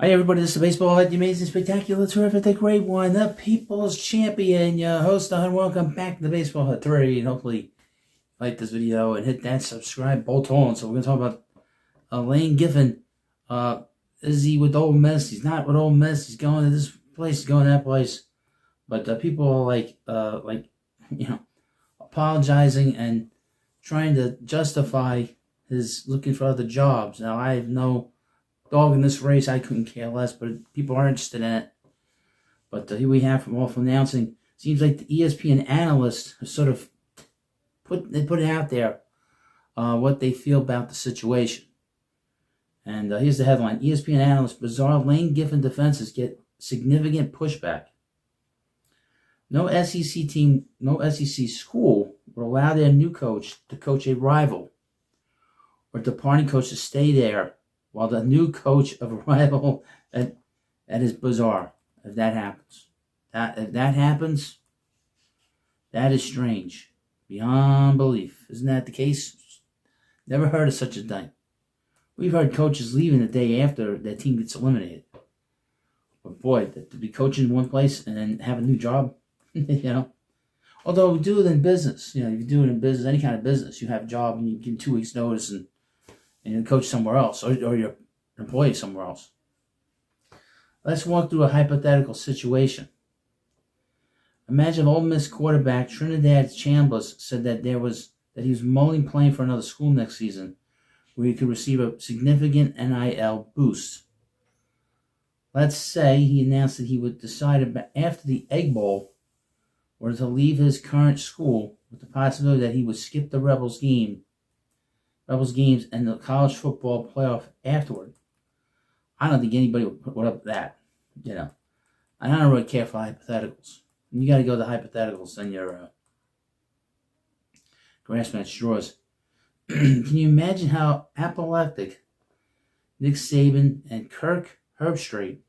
Hi everybody, this is Baseball Head, the amazing, spectacular, terrific, the great one, the people's champion, your host, and welcome back to the Baseball Head 3, and hopefully like this video and hit that subscribe button. So we're going to talk about Lane Kiffin. Is he with Ole Miss? He's not with Ole Miss. He's going to this place, he's going to that place. But people are apologizing and trying to justify his looking for other jobs. Now, I have no dog in this race. I couldn't care less, but people are interested in it. But here we have from off announcing. Seems like the ESPN analysts have sort of put it out there what they feel about the situation. And here's the headline: ESPN analysts, bizarre Lane Kiffin defenses get significant pushback. No SEC team, no SEC school will allow their new coach to coach a rival or departing coach to stay there while the new coach of a rival. That is bizarre. If that happens, that is strange beyond belief. Isn't that the case? Never heard of such a thing. We've heard coaches leaving the day after their team gets eliminated. But boy, to be coaching in one place and then have a new job, Although we do it in business, if you do it in business, any kind of business, you have a job and you give 2 weeks notice and you coach somewhere else, or your employee somewhere else. Let's walk through a hypothetical situation. Imagine Ole Miss quarterback Trinidad Chambers said that he was mulling playing for another school next season, where he could receive a significant NIL boost. Let's say he announced that he would decide after the Egg Bowl whether to leave his current school, with the possibility that he would skip the Rebels games and the college football playoff afterward. I don't think anybody would put up with that, And I don't really care for hypotheticals. You got to go to hypotheticals and you're grasping at straws. Can you imagine how apoplectic Nick Saban and Kirk Herbstreit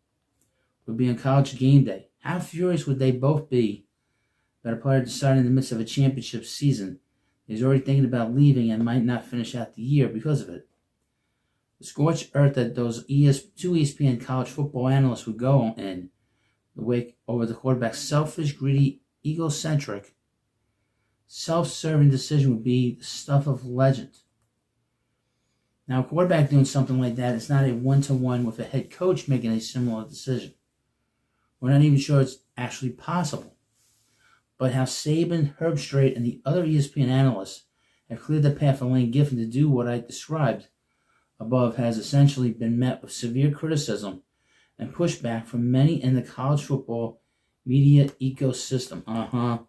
would be on College game day? How furious would they both be that a player decided in the midst of a championship season he's already thinking about leaving and might not finish out the year because of it? The scorched earth that those two ESPN college football analysts would go in the wake over the quarterback's selfish, greedy, egocentric, self-serving decision would be the stuff of legend. Now, a quarterback doing something like that is not a one-to-one with a head coach making a similar decision. We're not even sure it's actually possible. But how Saban, Herbstreit, and the other ESPN analysts have cleared the path for Lane Kiffin to do what I described above has essentially been met with severe criticism and pushback from many in the college football media ecosystem.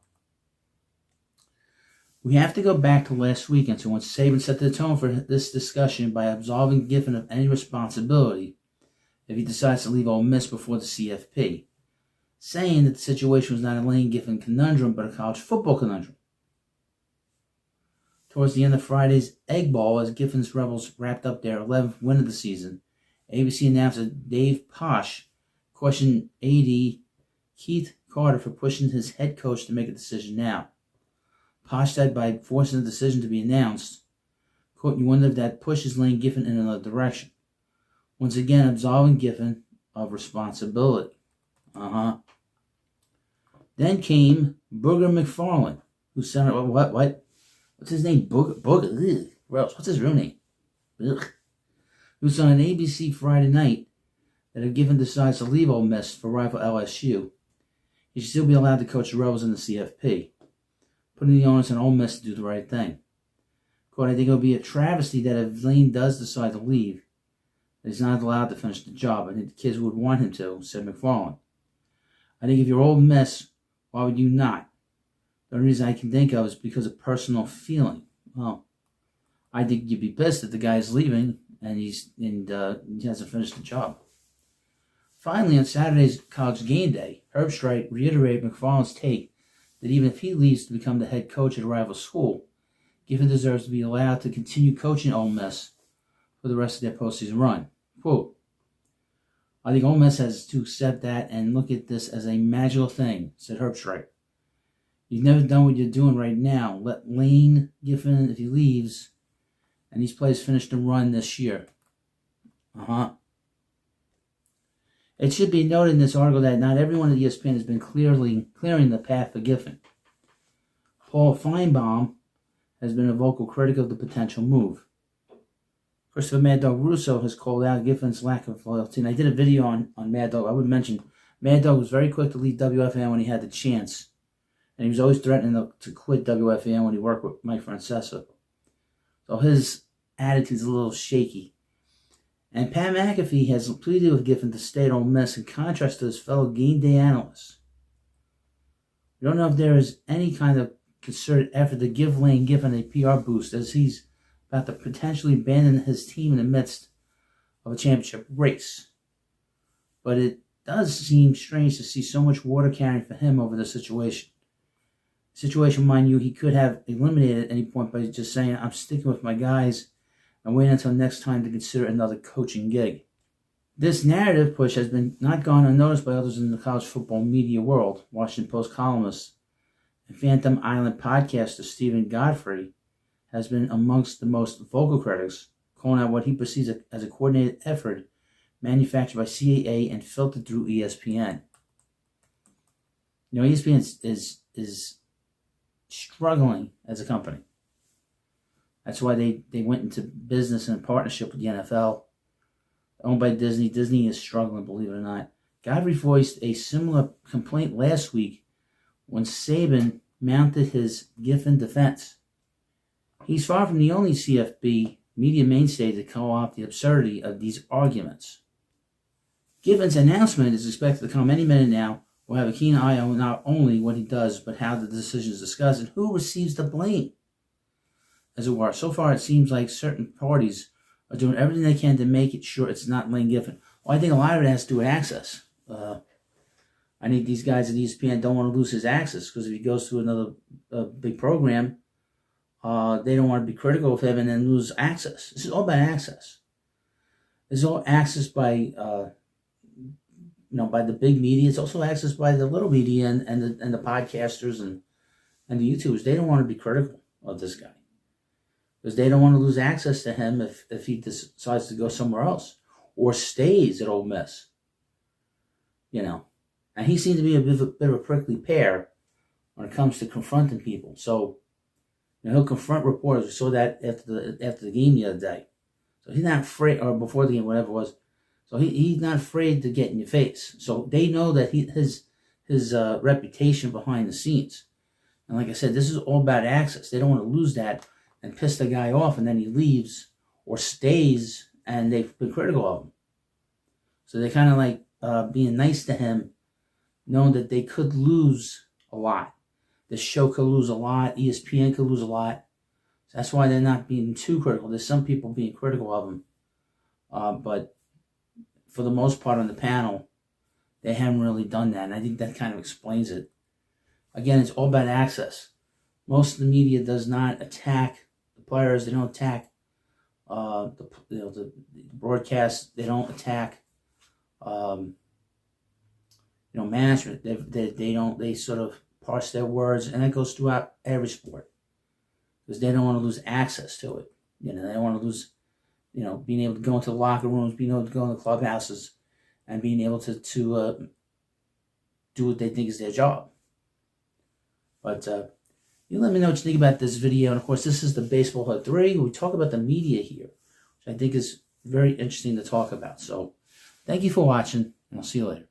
We have to go back to last weekend to when Saban set the tone for this discussion by absolving Kiffin of any responsibility if he decides to leave Ole Miss before the CFP, saying that the situation was not a Lane Kiffin conundrum, but a college football conundrum. Towards the end of Friday's Egg Bowl, as Kiffin's Rebels wrapped up their 11th win of the season, ABC announcer Dave Posh questioned AD Keith Carter for pushing his head coach to make a decision now. Posh said by forcing the decision to be announced, quote, "You wonder if that pushes Lane Kiffin in another direction." Once again, absolving Kiffin of responsibility. Then came Booger McFarland, who sounded, what? What's his name? Booger? Gross. What's his real name? Ugh. Who said on ABC Friday night that if Kiffin decides to leave Ole Miss for rival LSU, he should still be allowed to coach the Rebels in the CFP, putting the onus on Ole Miss to do the right thing. Quote, "I think it would be a travesty that if Lane does decide to leave, that he's not allowed to finish the job. I think the kids would want him to," said McFarland. "I think if you're Ole Miss, why would you not? The only reason I can think of is because of personal feeling." Well, I think you'd be pissed that the guy's leaving and he hasn't finished the job. Finally, on Saturday's College game day, Herbstreit reiterated McFarland's take that even if he leaves to become the head coach at a rival school, Kiffin deserves to be allowed to continue coaching Ole Miss for the rest of their postseason run. Quote, "I think Ole Miss has to accept that and look at this as a magical thing," said Herbstreit. "You've never done what you're doing right now. Let Lane Kiffin, if he leaves, and these players finish the run this year." It should be noted in this article that not everyone at ESPN has been clearing the path for Kiffin. Paul Feinbaum has been a vocal critic of the potential move. Christopher Mad Dog Russo has called out Kiffin's lack of loyalty. And I did a video on Mad Dog. I would mention Mad Dog was very quick to leave WFAN when he had the chance. And he was always threatening to quit WFAN when he worked with Mike Francesa. So his attitude's a little shaky. And Pat McAfee has pleaded with Kiffin to stay at Ole Miss in contrast to his fellow game day analysts. We don't know if there is any kind of concerted effort to give Lane Kiffin a PR boost as he's about to potentially abandon his team in the midst of a championship race. But it does seem strange to see so much water carrying for him over the situation. Situation, mind you, he could have eliminated at any point by just saying, I'm sticking with my guys and waiting until next time to consider another coaching gig. This narrative push has been not gone unnoticed by others in the college football media world. Washington Post columnist and Phantom Island podcaster Stephen Godfrey has been amongst the most vocal critics, calling out what he perceives as a coordinated effort manufactured by CAA and filtered through ESPN. You know, ESPN is struggling as a company. That's why they went into business in partnership with the NFL. Owned by Disney. Disney is struggling, believe it or not. Godfrey voiced a similar complaint last week when Saban mounted his Kiffin defense. He's far from the only CFB media mainstay to call out the absurdity of these arguments. Kiffin's announcement is expected to come any minute now. We'll have a keen eye on not only what he does, but how the decision is discussed and who receives the blame, as it were. So far, it seems like certain parties are doing everything they can to make it sure it's not Lane Kiffin. Well, I think a lot of it has to do with access. I think these guys at ESPN don't want to lose his access because if he goes to another big program, they don't want to be critical of him and then lose access. This is all about access. This is all access by by the big media. It's also access by the little media and the podcasters and the YouTubers. They don't want to be critical of this guy because they don't want to lose access to him if he decides to go somewhere else or stays at Ole Miss. And he seems to be a bit of a prickly pear when it comes to confronting people. So he'll confront reporters. We saw that after the game the other day. So he's not afraid, or before the game, whatever it was. So he's not afraid to get in your face. So they know that his reputation behind the scenes. And like I said, this is all about access. They don't want to lose that and piss the guy off, and then he leaves or stays, and they've been critical of him. So they kind of like being nice to him, knowing that they could lose a lot. The show could lose a lot. ESPN could lose a lot. So that's why they're not being too critical. There's some people being critical of him. But for the most part on the panel, they haven't really done that. And I think that kind of explains it. Again, it's all about access. Most of the media does not attack the players. They don't attack the broadcast. They don't attack management. They sort of parse their words, and that goes throughout every sport because they don't want to lose access to it. They don't want to lose, being able to go into the locker rooms, being able to go into clubhouses, and being able to do what they think is their job. But you let me know what you think about this video. And of course, this is the Baseball Hut 3. We talk about the media here, which I think is very interesting to talk about. So thank you for watching, and I'll see you later.